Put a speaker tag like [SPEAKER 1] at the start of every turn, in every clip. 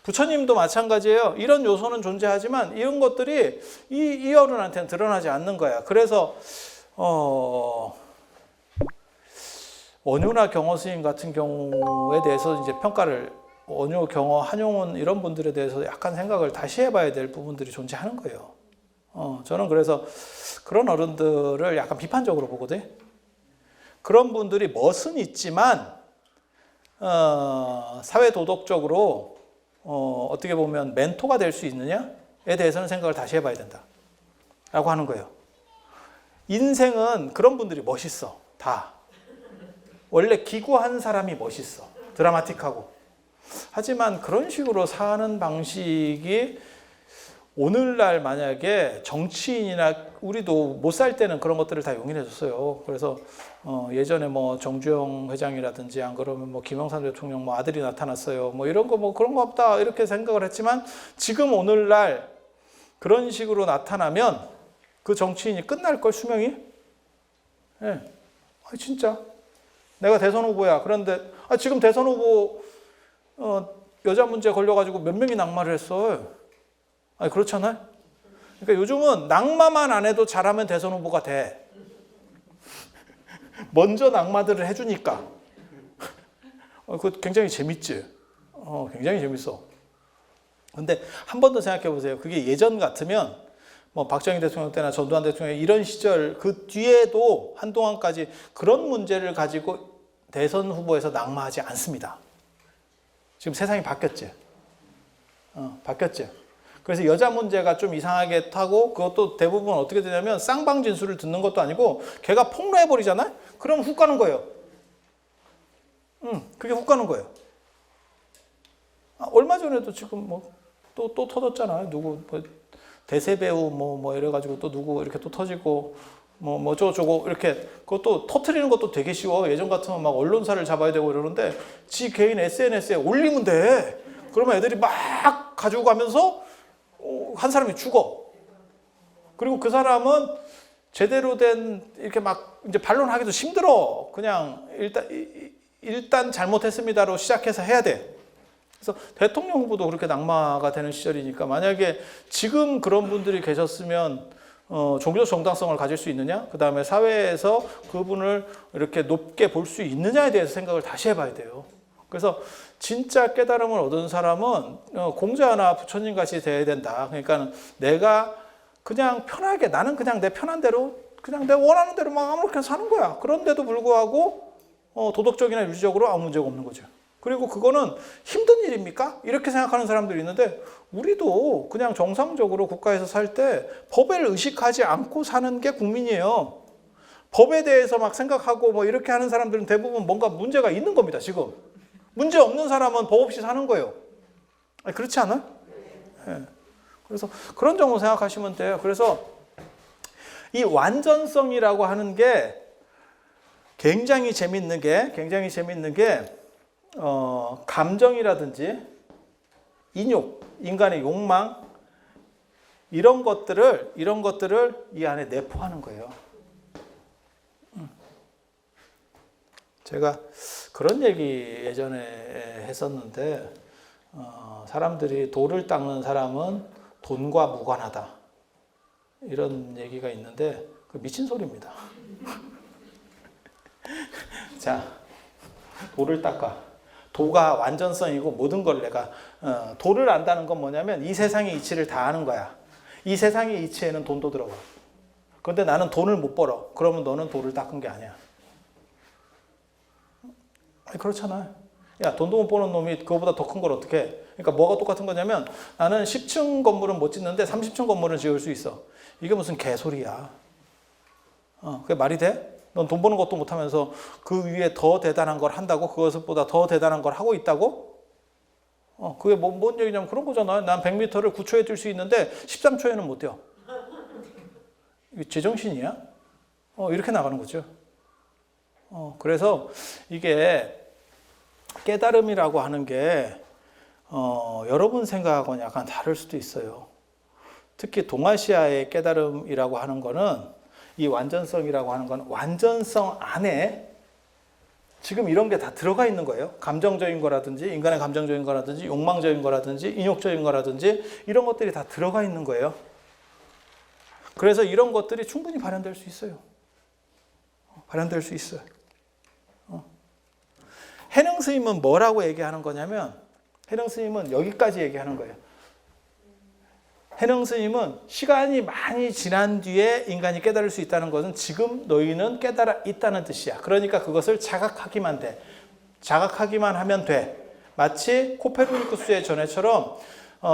[SPEAKER 1] 부처님도 마찬가지예요. 이런 요소는 존재하지만 이런 것들이 이 어른한테는 드러나지 않는 거야. 그래서 원효나 경허 스님 같은 경우에 대해서 이제 평가를, 원효, 경허, 한용운 이런 분들에 대해서 약간 생각을 다시 해봐야 될 부분들이 존재하는 거예요. 저는 그래서 그런 어른들을 약간 비판적으로 보거든. 그런 분들이 멋은 있지만 사회 도덕적으로 어떻게 보면 멘토가 될 수 있느냐에 대해서는 생각을 다시 해봐야 된다 라고 하는 거예요. 인생은 그런 분들이 멋있어. 다 원래 기구한 사람이 멋있어, 드라마틱하고. 하지만 그런 식으로 사는 방식이 오늘날 만약에 정치인이나, 우리도 못 살 때는 그런 것들을 다 용인해 줬어요. 그래서 예전에 뭐 정주영 회장이라든지, 안 그러면 뭐 김영삼 대통령 뭐 아들이 나타났어요, 뭐 이런 거 뭐 그런 거 없다 이렇게 생각을 했지만, 지금 오늘날 그런 식으로 나타나면 그 정치인이 끝날 걸, 수명이. 예. 진짜 내가 대선 후보야. 그런데 지금 대선 후보 여자 문제 걸려가지고 몇 명이 낙마를 했어. 그렇잖아요. 그러니까 요즘은 낙마만 안 해도 잘하면 대선 후보가 돼. 먼저 낙마들을 해주니까. 그거 굉장히 재밌지. 굉장히 재밌어. 근데 한 번 더 생각해 보세요. 그게 예전 같으면 뭐 박정희 대통령 때나 전두환 대통령 이런 시절 그 뒤에도 한동안까지 그런 문제를 가지고 대선 후보에서 낙마하지 않습니다. 지금 세상이 바뀌었지. 바뀌었지. 그래서 여자 문제가 좀 이상하게 타고, 그것도 대부분 어떻게 되냐면 쌍방 진술을 듣는 것도 아니고 걔가 폭로해버리잖아요? 그럼 훅 가는 거예요. 그게 훅 가는 거예요. 얼마 전에도 지금 뭐 또 터졌잖아요. 누구 뭐 대세배우 뭐 이래가지고 또 누구 이렇게 또 터지고 뭐 저거 이렇게. 그것도 터트리는 것도 되게 쉬워. 예전 같으면 막 언론사를 잡아야 되고 이러는데 지 개인 SNS에 올리면 돼. 그러면 애들이 막 가지고 가면서 한 사람이 죽어. 그리고 그 사람은 제대로 된 이렇게 막 이제 반론하기도 힘들어. 그냥 일단 잘못했습니다로 시작해서 해야 돼. 그래서 대통령 후보도 그렇게 낙마가 되는 시절이니까, 만약에 지금 그런 분들이 계셨으면 종교적 정당성을 가질 수 있느냐, 그 다음에 사회에서 그분을 이렇게 높게 볼 수 있느냐에 대해서 생각을 다시 해봐야 돼요. 그래서 진짜 깨달음을 얻은 사람은 공자나 부처님 같이 돼야 된다. 그러니까 내가 그냥 편하게, 나는 그냥 내 편한 대로, 그냥 내가 원하는 대로 막 아무렇게나 사는 거야. 그런데도 불구하고 도덕적이나 윤리적으로 아무 문제가 없는 거죠. 그리고 그거는 힘든 일입니까? 이렇게 생각하는 사람들이 있는데, 우리도 그냥 정상적으로 국가에서 살 때 법을 의식하지 않고 사는 게 국민이에요. 법에 대해서 막 생각하고 뭐 이렇게 하는 사람들은 대부분 뭔가 문제가 있는 겁니다, 지금. 문제 없는 사람은 법 없이 사는 거예요. 그렇지 않아요? 네. 그래서 그런 정도 생각하시면 돼요. 그래서 이 완전성이라고 하는 게 굉장히 재밌는 게 감정이라든지 인욕, 인간의 욕망, 이런 것들을 이 안에 내포하는 거예요. 제가 그런 얘기 예전에 했었는데, 사람들이 돌을 닦는 사람은 돈과 무관하다, 이런 얘기가 있는데 그 미친 소리입니다. 자, 돌을 닦아. 도가 완전성이고 모든 걸 내가 도를 안다는 건 뭐냐면 이 세상의 이치를 다 아는 거야. 이 세상의 이치에는 돈도 들어가. 그런데 나는 돈을 못 벌어. 그러면 너는 도를 닦은 게 아니야. 그렇잖아요. 야, 돈도 못 버는 놈이 그거보다 더 큰 걸 어떻게 해? 그러니까 뭐가 똑같은 거냐면, 나는 10층 건물은 못 짓는데 30층 건물은 지을 수 있어. 이게 무슨 개소리야. 그게 말이 돼? 넌 돈 버는 것도 못하면서 그 위에 더 대단한 걸 한다고? 그것보다 더 대단한 걸 하고 있다고? 그게 뭔 얘기냐면 그런 거잖아요. 난 100m를 9초에 뛸 수 있는데 13초에는 못 뛰어. 이게 제정신이야? 이렇게 나가는 거죠. 그래서 이게 깨달음이라고 하는 게 여러분 생각하고는 약간 다를 수도 있어요. 특히 동아시아의 깨달음이라고 하는 거는, 이 완전성이라고 하는 건 완전성 안에 지금 이런 게 다 들어가 있는 거예요. 감정적인 거라든지 인간의 감정적인 거라든지 욕망적인 거라든지 인욕적인 거라든지 이런 것들이 다 들어가 있는 거예요. 그래서 이런 것들이 충분히 발현될 수 있어요. 발현될 수 있어요. 해능 스님은 뭐라고 얘기하는 거냐면 해능 스님은 여기까지 얘기하는 거예요. 해능 스님은 시간이 많이 지난 뒤에 인간이 깨달을 수 있다는 것은 지금 너희는 깨달아 있다는 뜻이야. 그러니까 그것을 자각하기만 돼. 자각하기만 하면 돼. 마치 코페르니쿠스의 전해처럼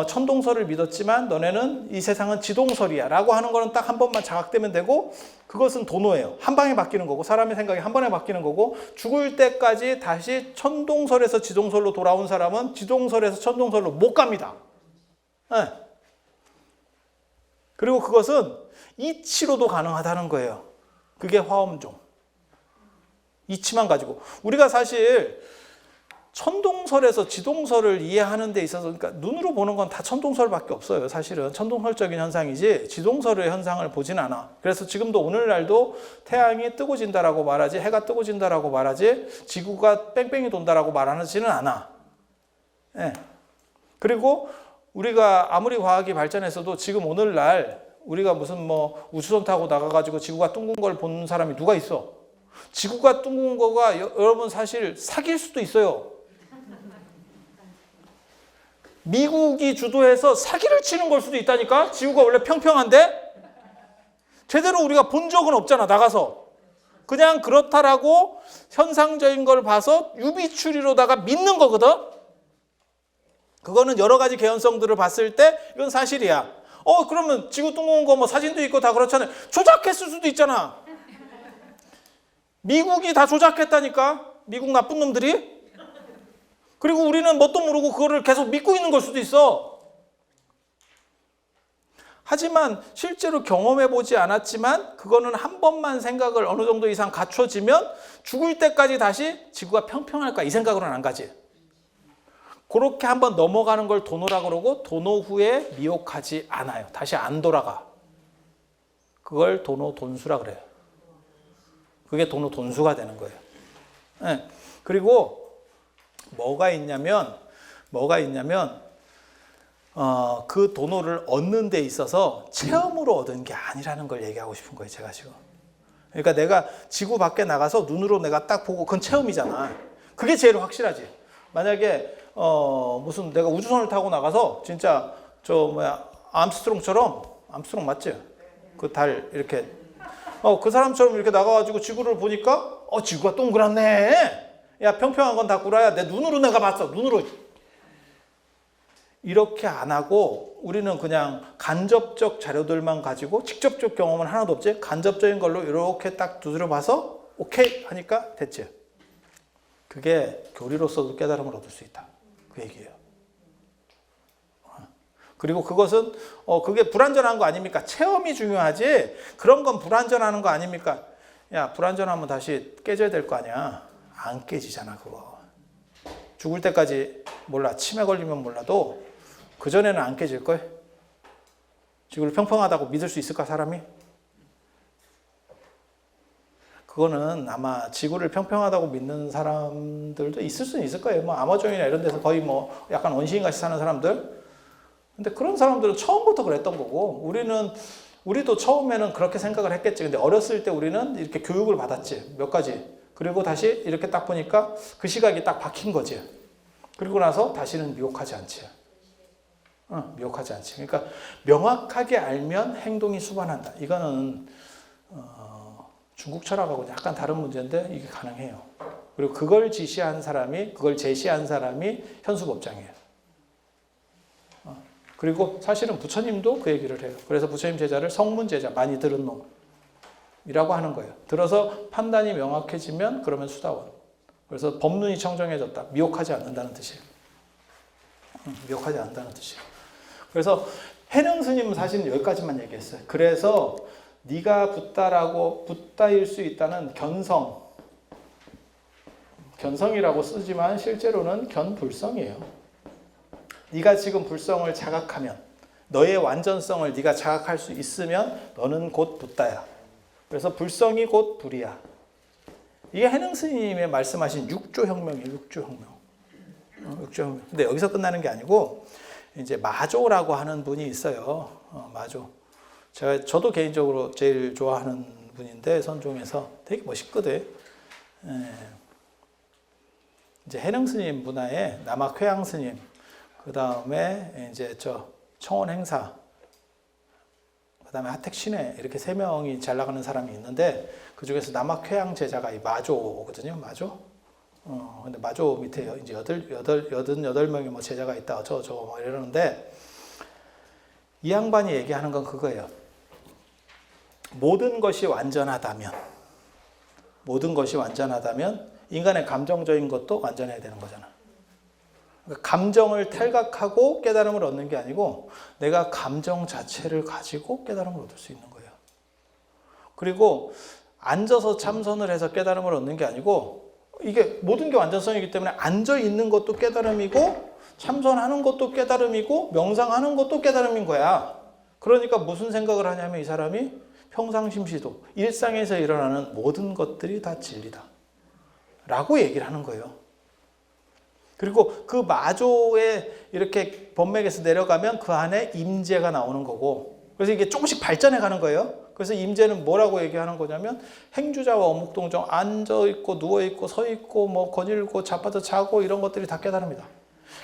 [SPEAKER 1] 천동설을 믿었지만 너네는 이 세상은 지동설이야 라고 하는 거는 딱 한 번만 자각되면 되고 그것은 도노예요. 한 방에 바뀌는 거고 사람의 생각이 한 번에 바뀌는 거고 죽을 때까지 다시 천동설에서 지동설로 돌아온 사람은 지동설에서 천동설로 못 갑니다. 네. 그리고 그것은 이치로도 가능하다는 거예요. 그게 화엄종. 이치만 가지고. 우리가 사실 천동설에서 지동설을 이해하는 데 있어서 그러니까 눈으로 보는 건 다 천동설밖에 없어요. 사실은 천동설적인 현상이지 지동설의 현상을 보진 않아. 그래서 지금도 오늘날도 태양이 뜨고 진다라고 말하지 해가 뜨고 진다라고 말하지 지구가 뺑뺑이 돈다라고 말하지는 않아. 네. 그리고 우리가 아무리 과학이 발전했어도 지금 오늘날 우리가 무슨 뭐 우주선 타고 나가가지고 지구가 둥근 걸 보는 사람이 누가 있어? 지구가 둥근 거가 여러분 사실 사기일 수도 있어요. 미국이 주도해서 사기를 치는 걸 수도 있다니까? 지구가 원래 평평한데? 제대로 우리가 본 적은 없잖아, 나가서. 그냥 그렇다라고 현상적인 걸 봐서 유비추리로다가 믿는 거거든? 그거는 여러 가지 개연성들을 봤을 때 이건 사실이야. 그러면 지구 둥근 거 뭐 사진도 있고 다 그렇잖아요. 조작했을 수도 있잖아. 미국이 다 조작했다니까? 미국 나쁜 놈들이? 그리고 우리는 뭣도 모르고 그거를 계속 믿고 있는 걸 수도 있어. 하지만 실제로 경험해보지 않았지만 그거는 한 번만 생각을 어느 정도 이상 갖춰지면 죽을 때까지 다시 지구가 평평할까 이 생각으로는 안 가지. 그렇게 한번 넘어가는 걸 도노라고 그러고 도노 후에 미혹하지 않아요. 다시 안 돌아가. 그걸 도노 돈수라 그래요. 그게 도노 돈수가 되는 거예요. 네. 그리고 뭐가 있냐면 그 도노를 얻는 데 있어서 체험으로 얻은 게 아니라는 걸 얘기하고 싶은 거예요. 제가 지금. 그러니까 내가 지구 밖에 나가서 눈으로 내가 딱 보고 그건 체험이잖아. 그게 제일 확실하지. 만약에 무슨 내가 우주선을 타고 나가서 진짜 암스트롱처럼 암스트롱 맞지? 그 달 이렇게 그 사람처럼 이렇게 나가가지고 지구를 보니까 지구가 동그랗네. 야 평평한 건 다 구라야. 내 눈으로 내가 봤어. 눈으로. 이렇게 안 하고 우리는 그냥 간접적 자료들만 가지고 직접적 경험은 하나도 없지. 간접적인 걸로 이렇게 딱 두드려 봐서 오케이 하니까 됐지. 그게 교리로서도 깨달음을 얻을 수 있다. 그 얘기예요. 그리고 그것은 그게 불완전한 거 아닙니까? 체험이 중요하지 그런 건 불완전하는 거 아닙니까? 야 불완전하면 다시 깨져야 될 거 아니야. 안 깨지잖아 그거. 죽을 때까지 몰라. 치매 걸리면 몰라도 그전에는 안 깨질걸? 지구를 평평하다고 믿을 수 있을까 사람이? 그거는 아마 지구를 평평하다고 믿는 사람들도 있을 수는 있을 거예요. 뭐 아마존이나 이런 데서 거의 뭐 약간 원시인같이 사는 사람들. 근데 그런 사람들은 처음부터 그랬던 거고 우리도 처음에는 그렇게 생각을 했겠지. 근데 어렸을 때 우리는 이렇게 교육을 받았지. 몇 가지. 그리고 다시 이렇게 딱 보니까 그 시각이 딱 박힌 거지. 그리고 나서 다시는 미혹하지 않지. 미혹하지 않지. 그러니까 명확하게 알면 행동이 수반한다. 이거는 중국 철학하고 약간 다른 문제인데 이게 가능해요. 그리고 그걸 제시한 사람이 현수법장이에요. 그리고 사실은 부처님도 그 얘기를 해요. 그래서 부처님 제자를 성문제자, 많이 들은 놈이라고 하는 거예요. 들어서 판단이 명확해지면 그러면 수다원. 그래서 법눈이 청정해졌다. 미혹하지 않는다는 뜻이에요. 미혹하지 않는다는 뜻이에요. 그래서 해능 스님은 사실은 여기까지만 얘기했어요. 그래서 네가 붓다일 수 있다는 견성이라고 쓰지만 실제로는 견불성이에요. 네가 지금 불성을 자각하면 너의 완전성을 네가 자각할 수 있으면 너는 곧 붓다야. 그래서 불성이 곧 불이야. 이게 해능 스님의 말씀하신 육조 혁명이에요. 육조 혁명. 육조 혁명. 근데 여기서 끝나는 게 아니고 이제 마조라고 하는 분이 있어요. 마조. 저도 개인적으로 제일 좋아하는 분인데 선종에서 되게 멋있거든. 이제 해능 스님 문화에 남학 회양 스님, 그 다음에 이제 청원 행사, 그 다음에 하택 신회 이렇게 3명이 잘 나가는 사람이 있는데 그 중에서 남학 회양 제자가 이 마조거든요. 마조. 근데 마조 밑에 이제 88명의 뭐 제자가 있다. 어쩌고저쩌고 뭐 이러는데 이 양반이 얘기하는 건 그거예요. 모든 것이 완전하다면 인간의 감정적인 것도 완전해야 되는 거잖아. 그러니까 감정을 탈각하고 깨달음을 얻는 게 아니고 내가 감정 자체를 가지고 깨달음을 얻을 수 있는 거예요. 그리고 앉아서 참선을 해서 깨달음을 얻는 게 아니고 이게 모든 게 완전성이기 때문에 앉아 있는 것도 깨달음이고 참선하는 것도 깨달음이고 명상하는 것도 깨달음인 거야. 그러니까 무슨 생각을 하냐면 이 사람이 평상심시도 일상에서 일어나는 모든 것들이 다 진리다 라고 얘기를 하는 거예요. 그리고 그 마조에 이렇게 법맥에서 내려가면 그 안에 임재가 나오는 거고 그래서 이게 조금씩 발전해 가는 거예요. 그래서 임재는 뭐라고 얘기하는 거냐면 행주자와 어묵동정 앉아있고 누워있고 서있고 뭐 거닐고 자빠져 자고 이런 것들이 다 깨달음이다.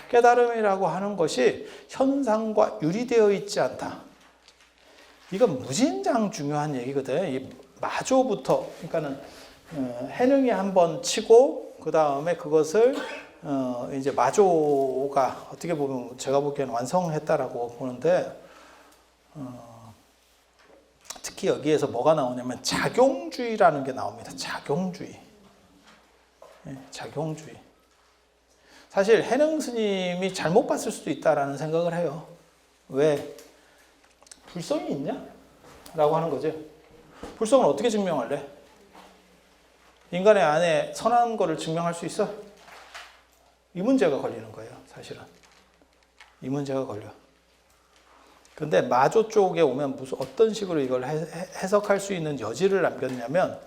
[SPEAKER 1] 깨달음이라고 하는 것이 현상과 유리되어 있지 않다. 이건 무진장 중요한 얘기거든. 이 마조부터 그러니까는 해능이 한번 치고 그 다음에 그것을 이제 마조가 어떻게 보면 제가 보기에는 완성했다라고 보는데 특히 여기에서 뭐가 나오냐면 작용주의라는 게 나옵니다. 작용주의. 작용주의. 사실 해능 스님이 잘못 봤을 수도 있다라는 생각을 해요. 왜? 불성이 있냐? 라고 하는 거죠. 불성을 어떻게 증명할래? 인간의 안에 선한 거를 증명할 수 있어? 이 문제가 걸리는 거예요, 사실은. 이 문제가 걸려. 근데 마조 쪽에 오면 어떤 식으로 이걸 해석할 수 있는 여지를 남겼냐면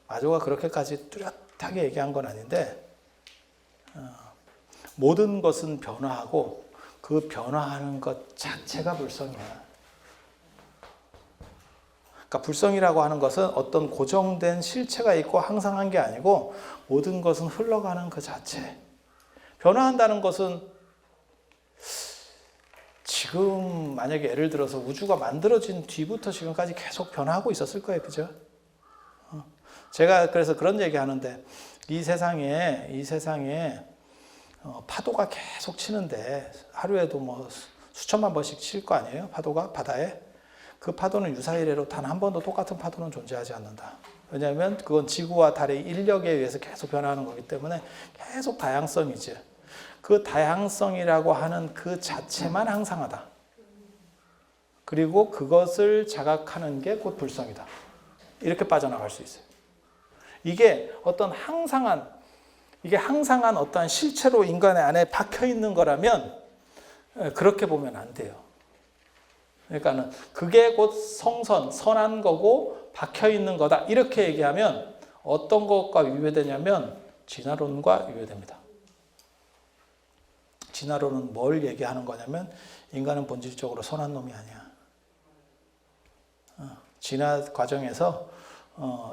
[SPEAKER 1] 마조가 그렇게까지 뚜렷하게 얘기한 건 아닌데 모든 것은 변화하고 그 변화하는 것 자체가 불성이야. 그러니까 불성이라고 하는 것은 어떤 고정된 실체가 있고 항상한 게 아니고 모든 것은 흘러가는 그 자체. 변화한다는 것은 지금 만약에 예를 들어서 우주가 만들어진 뒤부터 지금까지 계속 변화하고 있었을 거예요. 그죠? 제가 그래서 그런 얘기 하는데 이 세상에 파도가 계속 치는데 하루에도 뭐 수천만 번씩 칠 거 아니에요? 파도가 바다에. 그 파도는 유사이래로 단 한 번도 똑같은 파도는 존재하지 않는다. 왜냐하면 그건 지구와 달의 인력에 의해서 계속 변화하는 거기 때문에 계속 다양성이지. 그 다양성이라고 하는 그 자체만 항상하다. 그리고 그것을 자각하는 게 곧 불성이다. 이렇게 빠져나갈 수 있어요. 이게 항상한 어떠한 실체로 인간의 안에 박혀 있는 거라면 그렇게 보면 안 돼요. 그러니까는 그게 곧 선한 거고 박혀 있는 거다. 이렇게 얘기하면 어떤 것과 위배되냐면 진화론과 위배됩니다. 진화론은 뭘 얘기하는 거냐면 인간은 본질적으로 선한 놈이 아니야. 진화 과정에서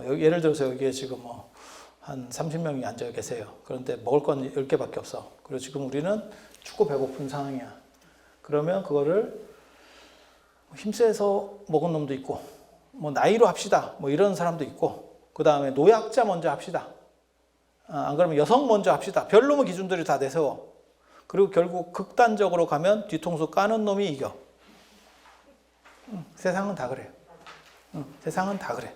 [SPEAKER 1] 예를 들어서 여기에 지금 한 30명이 앉아 계세요. 그런데 먹을 건 10개밖에 없어. 그리고 지금 우리는 춥고 배고픈 상황이야. 그러면 그거를 힘세서 먹은 놈도 있고 나이로 합시다. 이런 사람도 있고 그 다음에 노약자 먼저 합시다. 안 그러면 여성 먼저 합시다. 별놈의 기준들을 다 내세워. 그리고 결국 극단적으로 가면 뒤통수 까는 놈이 이겨. 세상은 다 그래요. 세상은 다 그래.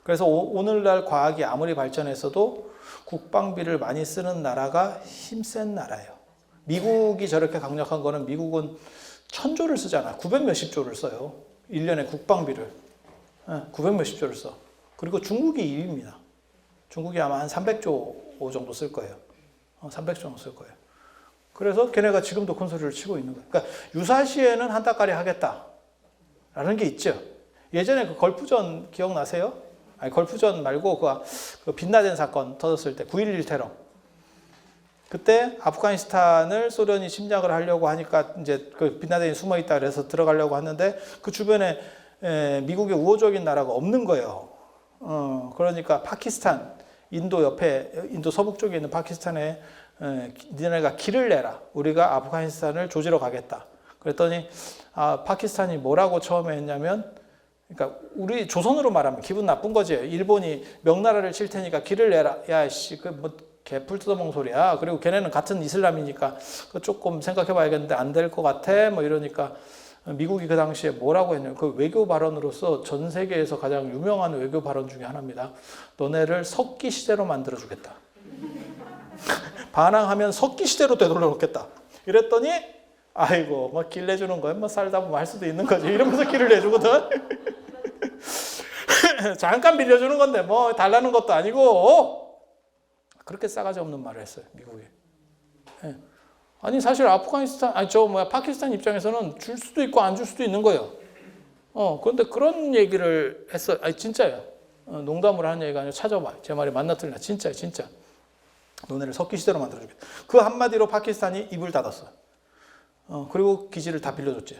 [SPEAKER 1] 그래서 오늘날 과학이 아무리 발전했어도 국방비를 많이 쓰는 나라가 힘센 나라예요. 미국이 저렇게 강력한 거는 미국은 1000조를 쓰잖아. 900 몇십 조를 써요. 1년에 국방비를. 900 몇십 조를 써. 그리고 중국이 2위입니다. 중국이 아마 한 300조 정도 쓸 거예요. 300조 정도 쓸 거예요. 그래서 걔네가 지금도 큰 소리를 치고 있는 거예요. 그러니까 유사시에는 한 달까리 하겠다라는 게 있죠. 예전에 그 걸프전 기억나세요? 아니 걸프전 말고 그 빈라덴 사건 터졌을 때 9.11 테러. 그때 아프가니스탄을 소련이 침략을 하려고 하니까 이제 그 빈라덴이 숨어 있다 그래서 들어가려고 하는데 그 주변에 미국의 우호적인 나라가 없는 거예요. 그러니까 파키스탄, 인도 옆에 인도 서북 쪽에 있는 파키스탄에 니네가 길을 내라. 우리가 아프가니스탄을 조지러 가겠다. 그랬더니 파키스탄이 뭐라고 처음에 했냐면, 그러니까 우리 조선으로 말하면 기분 나쁜 거지. 일본이 명나라를 칠 테니까 길을 내라. 야씨 그 뭐 개풀 뜯어먹은 소리야. 그리고 걔네는 같은 이슬람이니까 그 조금 생각해봐야겠는데 안 될 것 같아. 뭐 이러니까 미국이 그 당시에 뭐라고 했냐면 그 외교 발언으로서 전 세계에서 가장 유명한 외교 발언 중에 하나입니다. 너네를 석기 시대로 만들어주겠다. 반항하면 석기 시대로 되돌려 놓겠다. 이랬더니 아이고 뭐 길 내주는 거야. 뭐 살다 보면 할 수도 있는 거지. 이러면서 길을 내주거든. 잠깐 빌려주는 건데 뭐 달라는 것도 아니고 그렇게 싸가지 없는 말을 했어요. 미국이. 아니 사실 아프가니스탄 파키스탄 입장에서는 줄 수도 있고 안 줄 수도 있는 거예요. 그런데 그런 얘기를 했어요. 아니 진짜예요. 농담으로 하는 얘기가 아니라 찾아봐. 제 말이 맞나 틀리나. 진짜예요. 진짜. 너네를 석기 시대로 만들어주겠다. 그 한마디로 파키스탄이 입을 닫았어. 그리고 기지를 다 빌려줬지.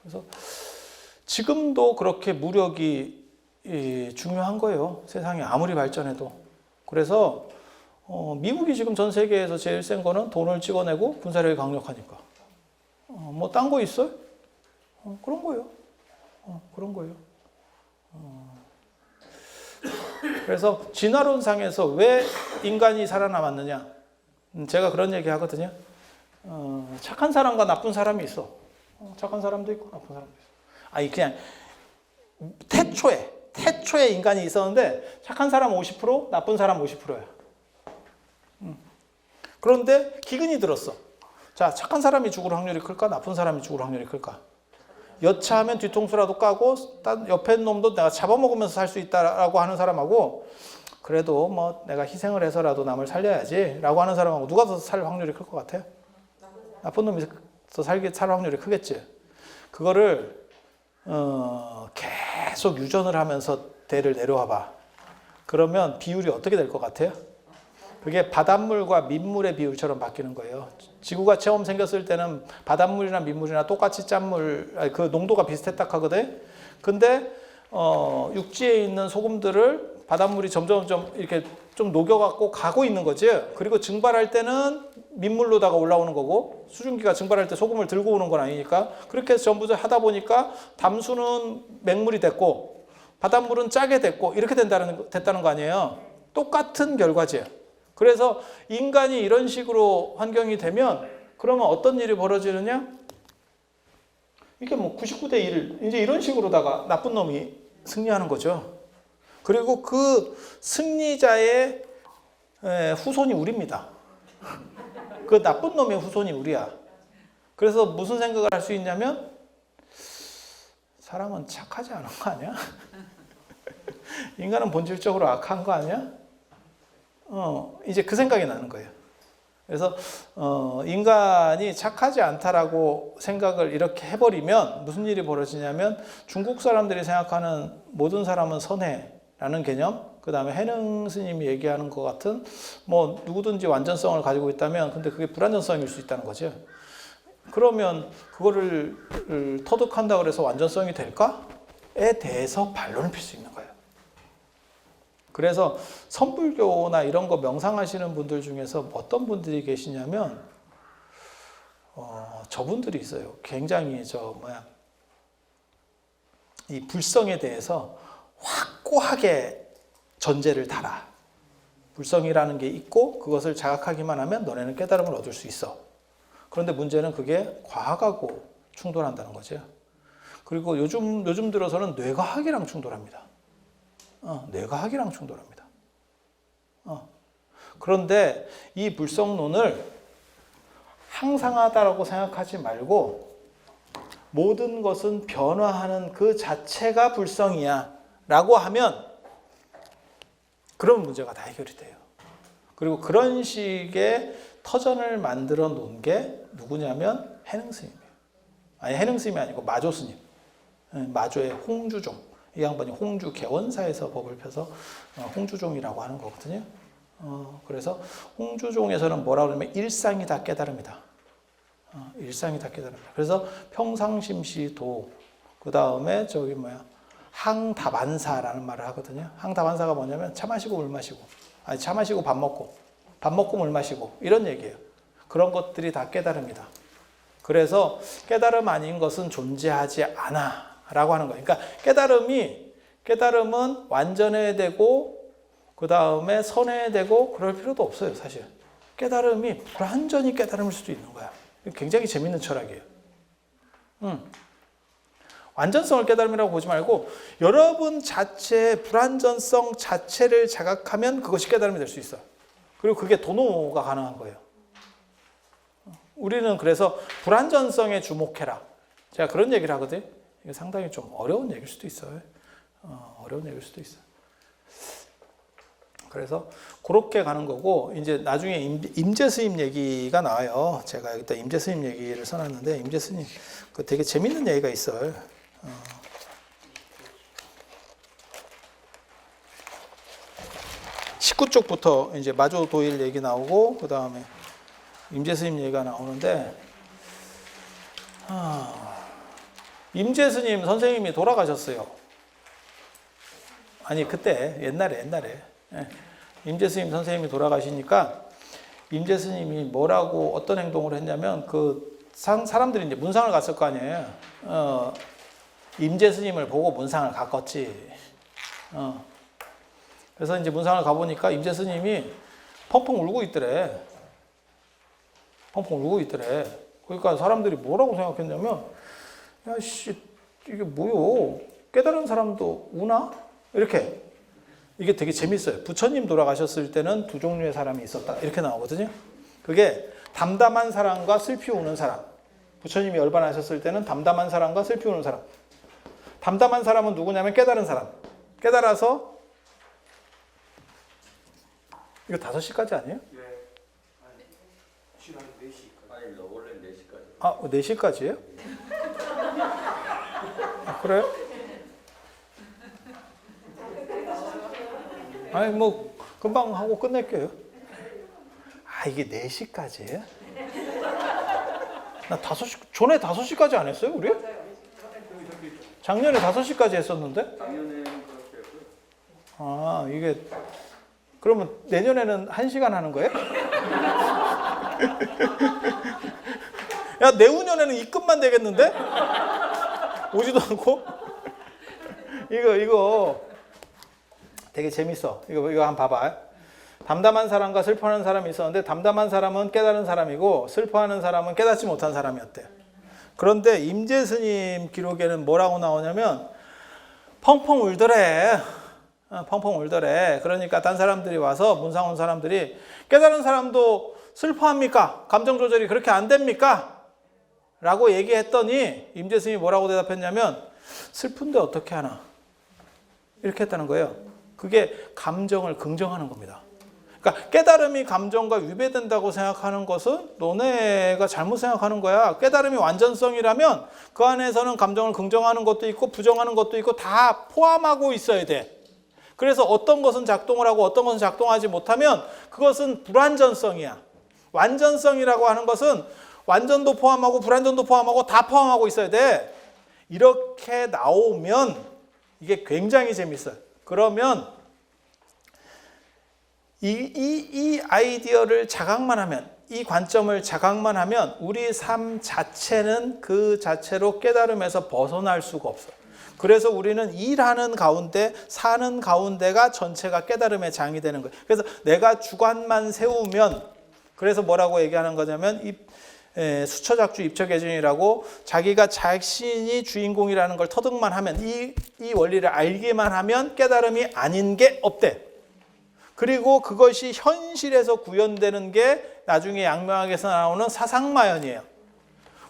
[SPEAKER 1] 그래서 지금도 그렇게 무력이 중요한 거예요. 세상이 아무리 발전해도. 그래서 미국이 지금 전 세계에서 제일 센 거는 돈을 찍어내고 군사력이 강력하니까. 뭐 딴 거 있어요? 그런 거예요. 그런 거예요. 그래서 진화론상에서 왜 인간이 살아남았느냐? 제가 그런 얘기 하거든요. 착한 사람과 나쁜 사람이 있어. 착한 사람도 있고 나쁜 사람도 있어. 아니 그냥 태초에 인간이 있었는데 착한 사람 50%, 나쁜 사람 50%야. 그런데 기근이 들었어. 자, 착한 사람이 죽을 확률이 클까? 나쁜 사람이 죽을 확률이 클까? 여차하면 뒤통수라도 까고 옆에 놈도 내가 잡아먹으면서 살 수 있다라고 하는 사람하고 그래도 뭐 내가 희생을 해서라도 남을 살려야지 라고 하는 사람하고 누가 더 살 확률이 클 것 같아요? 나쁜 놈이 더 살 확률이 크겠지. 그거를 계속 유전을 하면서 대를 내려와 봐. 그러면 비율이 어떻게 될 것 같아요? 그게 바닷물과 민물의 비율처럼 바뀌는 거예요. 지구가 처음 생겼을 때는 바닷물이나 민물이나 똑같이 짠물, 그 농도가 비슷했다 하거든. 근데 육지에 있는 소금들을 바닷물이 점점 이렇게 좀 녹여갖고 가고 있는 거지. 그리고 증발할 때는 민물로다가 올라오는 거고 수증기가 증발할 때 소금을 들고 오는 건 아니니까 그렇게 해서 전부 하다 보니까 담수는 맹물이 됐고 바닷물은 짜게 됐고 이렇게 됐다는 거 아니에요. 똑같은 결과지. 그래서 인간이 이런 식으로 환경이 되면 그러면 어떤 일이 벌어지느냐? 이게 뭐 99대 1 이제 이런 식으로다가 나쁜 놈이 승리하는 거죠. 그리고 그 승리자의 후손이 우리입니다. 그 나쁜 놈의 후손이 우리야. 그래서 무슨 생각을 할 수 있냐면 사람은 착하지 않은 거 아니야? 인간은 본질적으로 악한 거 아니야? 이제 그 생각이 나는 거예요. 그래서 인간이 착하지 않다라고 생각을 이렇게 해버리면 무슨 일이 벌어지냐면 중국 사람들이 생각하는 모든 사람은 선해라는 개념, 그 다음에 해능 스님이 얘기하는 것 같은 뭐 누구든지 완전성을 가지고 있다면 근데 그게 불완전성일 수 있다는 거죠. 그러면 그거를 터득한다고 해서 완전성이 될까?에 대해서 반론을 필 수 있는 거예요. 그래서 선불교나 이런 거 명상하시는 분들 중에서 어떤 분들이 계시냐면 저분들이 있어요. 굉장히 이 불성에 대해서 확고하게 전제를 달아. 불성이라는 게 있고 그것을 자각하기만 하면 너네는 깨달음을 얻을 수 있어. 그런데 문제는 그게 과학하고 충돌한다는 거죠. 그리고 요즘 들어서는 뇌과학이랑 충돌합니다. 뇌과학이랑 충돌합니다. 그런데 이 불성론을 항상하다라고 생각하지 말고 모든 것은 변화하는 그 자체가 불성이야 라고 하면 그런 문제가 다 해결이 돼요. 그리고 그런 식의 터전을 만들어 놓은 게 누구냐면 해능 스님이에요. 아니 해능 스님이 아니고 마조 스님. 마조의 홍주종. 이 양반이 홍주 개원사에서 법을 펴서 홍주종이라고 하는 거거든요. 그래서 홍주종에서는 뭐라고 그러면 일상이 다 깨달음이다. 일상이 다 깨달음이다. 그래서 평상심시도 그 다음에 저기 항다반사라는 말을 하거든요. 항다반사가 뭐냐면 차 마시고 물 마시고, 아니 차 마시고 밥 먹고 물 마시고 이런 얘기예요. 그런 것들이 다 깨달음이다. 그래서 깨달음 아닌 것은 존재하지 않아라고 하는 거예요. 그러니까 깨달음은 완전해야 되고 그 다음에 선해야 되고 그럴 필요도 없어요, 사실. 깨달음이 불완전히 깨달음일 수도 있는 거야. 굉장히 재밌는 철학이에요. 완전성을 깨달음이라고 보지 말고 여러분 자체의 불완전성 자체를 자각하면 그것이 깨달음이 될 수 있어. 그리고 그게 도노가 가능한 거예요. 우리는 그래서 불완전성에 주목해라. 제가 그런 얘기를 하거든요. 이게 상당히 좀 어려운 얘기일 수도 있어요. 어려운 얘기일 수도 있어요. 그래서 그렇게 가는 거고, 이제 나중에 임재 스님 얘기가 나와요. 제가 여기다 임재 스님 얘기를 써놨는데, 임재 스님 그 되게 재밌는 얘기가 있어요. 19쪽부터 이제 마조도일 얘기 나오고, 그 다음에 임재 스님 얘기가 나오는데, 임재 스님 선생님이 돌아가셨어요. 아니 그때 옛날에 임재 스님 선생님이 돌아가시니까 임재 스님이 뭐라고 어떤 행동을 했냐면 그 사람들이 이제 문상을 갔을 거 아니에요. 임재 스님을 보고 문상을 갔겠지. 그래서 이제 문상을 가보니까 임재 스님이 펑펑 울고 있더래. 펑펑 울고 있더래. 그러니까 사람들이 뭐라고 생각했냐면, 야씨 이게 뭐요? 깨달은 사람도 우나? 이렇게. 이게 되게 재밌어요. 부처님 돌아가셨을 때는 두 종류의 사람이 있었다. 이렇게 나오거든요. 그게 담담한 사람과 슬피 우는 사람. 부처님이 열반하셨을 때는 담담한 사람과 슬피 우는 사람. 담담한 사람은 누구냐면 깨달은 사람. 깨달아서 이거 5시까지 아니에요?
[SPEAKER 2] 네. 시간 4시까지.
[SPEAKER 3] 아니, 원래 4시까지.
[SPEAKER 1] 아, 4시까지예요? 아, 그래요? 아니 뭐 금방 하고 끝낼게요. 아, 이게 4시까지예요? 나 5시 전에 5시까지 안 했어요, 우리? 작년에 5시까지 했었는데?
[SPEAKER 3] 작년에는 그렇게 했고요.
[SPEAKER 1] 아, 이게 그러면 내년에는 1시간 하는 거예요? 야, 내후년에는 입금만 되겠는데? 오지도 않고? 이거 되게 재밌어. 이거 한번 봐봐. 담담한 사람과 슬퍼하는 사람이 있었는데, 담담한 사람은 깨달은 사람이고 슬퍼하는 사람은 깨닫지 못한 사람이었대. 그런데 임재 스님 기록에는 뭐라고 나오냐면 펑펑 울더래. 펑펑 울더래. 그러니까 딴 사람들이 와서, 문상 온 사람들이, 깨달은 사람도 슬퍼합니까? 감정 조절이 그렇게 안 됩니까? 라고 얘기했더니 임재 스님이 뭐라고 대답했냐면, 슬픈데 어떻게 하나? 이렇게 했다는 거예요. 그게 감정을 긍정하는 겁니다. 그러니까 깨달음이 감정과 위배된다고 생각하는 것은 너네가 잘못 생각하는 거야. 깨달음이 완전성이라면 그 안에서는 감정을 긍정하는 것도 있고 부정하는 것도 있고 다 포함하고 있어야 돼. 그래서 어떤 것은 작동을 하고 어떤 것은 작동하지 못하면 그것은 불완전성이야. 완전성이라고 하는 것은 완전도 포함하고 불완전도 포함하고 다 포함하고 있어야 돼. 이렇게 나오면 이게 굉장히 재밌어요. 그러면 이 아이디어를 자각만 하면, 이 관점을 자각만 하면 우리 삶 자체는 그 자체로 깨달음에서 벗어날 수가 없어요. 그래서 우리는 일하는 가운데, 사는 가운데가 전체가 깨달음의 장이 되는 거예요. 그래서 내가 주관만 세우면, 그래서 뭐라고 얘기하는 거냐면 수처작주 입처계준이라고, 자기가 자신이 주인공이라는 걸 터득만 하면, 이 원리를 알기만 하면 깨달음이 아닌 게 없대. 그리고 그것이 현실에서 구현되는 게 나중에 양명학에서 나오는 사상마연이에요.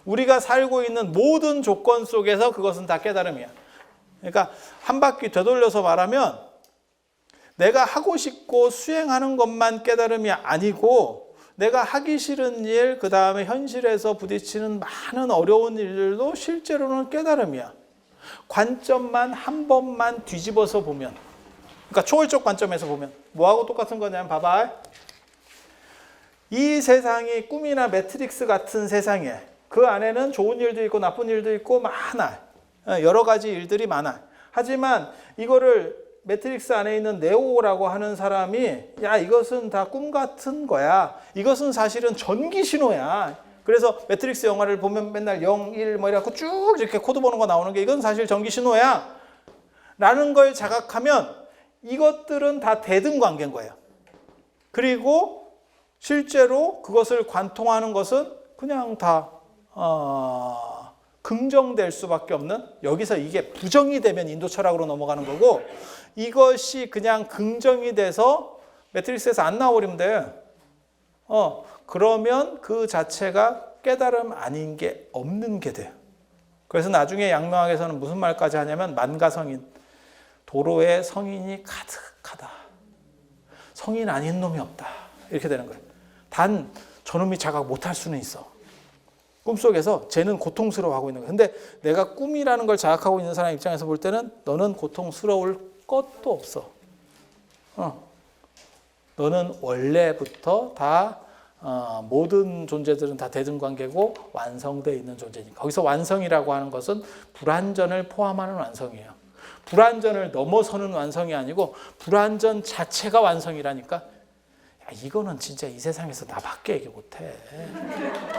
[SPEAKER 1] 우리가 살고 있는 모든 조건 속에서 그것은 다 깨달음이야. 그러니까 한 바퀴 되돌려서 말하면, 내가 하고 싶고 수행하는 것만 깨달음이 아니고 내가 하기 싫은 일, 그 다음에 현실에서 부딪히는 많은 어려운 일들도 실제로는 깨달음이야. 관점만 한 번만 뒤집어서 보면, 그러니까 초월적 관점에서 보면 뭐하고 똑같은 거냐면 봐봐. 이 세상이 꿈이나 매트릭스 같은 세상에 그 안에는 좋은 일도 있고 나쁜 일도 있고 많아. 여러 가지 일들이 많아. 하지만 이거를 매트릭스 안에 있는 네오라고 하는 사람이 야 이것은 다 꿈 같은 거야. 이것은 사실은 전기 신호야. 그래서 매트릭스 영화를 보면 맨날 0, 1 뭐 이래갖고 쭉 이렇게 코드 보는 거 나오는 게 이건 사실 전기 신호야. 라는 걸 자각하면 이것들은 다 대등관계인 거예요. 그리고 실제로 그것을 관통하는 것은 그냥 다 긍정될 수밖에 없는, 여기서 이게 부정이 되면 인도 철학으로 넘어가는 거고, 이것이 그냥 긍정이 돼서 매트릭스에서 안 나와버리면 돼. 그러면 그 자체가 깨달음 아닌 게 없는 게 돼요. 그래서 나중에 양명학에서는 무슨 말까지 하냐면 만가성인, 도로에 성인이 가득하다. 성인 아닌 놈이 없다. 이렇게 되는 거예요. 단 저놈이 자각 못할 수는 있어. 꿈속에서 쟤는 고통스러워하고 있는 거예요. 근데 내가 꿈이라는 걸 자각하고 있는 사람 입장에서 볼 때는 너는 고통스러울 것도 없어. 너는 원래부터 다 모든 존재들은 다 대등관계고 완성되어 있는 존재니까. 거기서 완성이라고 하는 것은 불완전을 포함하는 완성이에요. 불완전을 넘어서는 완성이 아니고 불완전 자체가 완성이라니까. 야, 이거는 진짜 이 세상에서 나밖에 얘기 못해.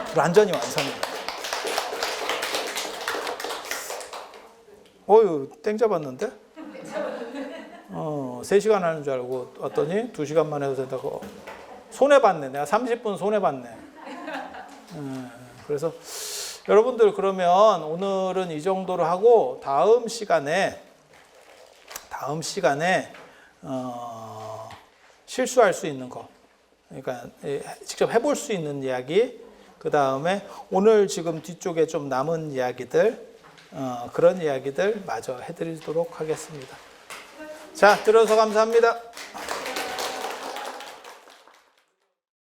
[SPEAKER 1] 불완전이 완성이야. 어휴, 땡 잡았는데? 3시간 하는 줄 알고 왔더니 2시간만 해도 된다고. 손해봤네. 내가 30분 손해봤네. 그래서 여러분들 그러면 오늘은 이 정도로 하고 다음 시간에 실수할 수 있는 거, 그러니까 직접 해볼 수 있는 이야기, 그 다음에 오늘 지금 뒤쪽에 좀 남은 이야기들, 그런 이야기들 마저 해드리도록 하겠습니다. 자, 들어서 감사합니다.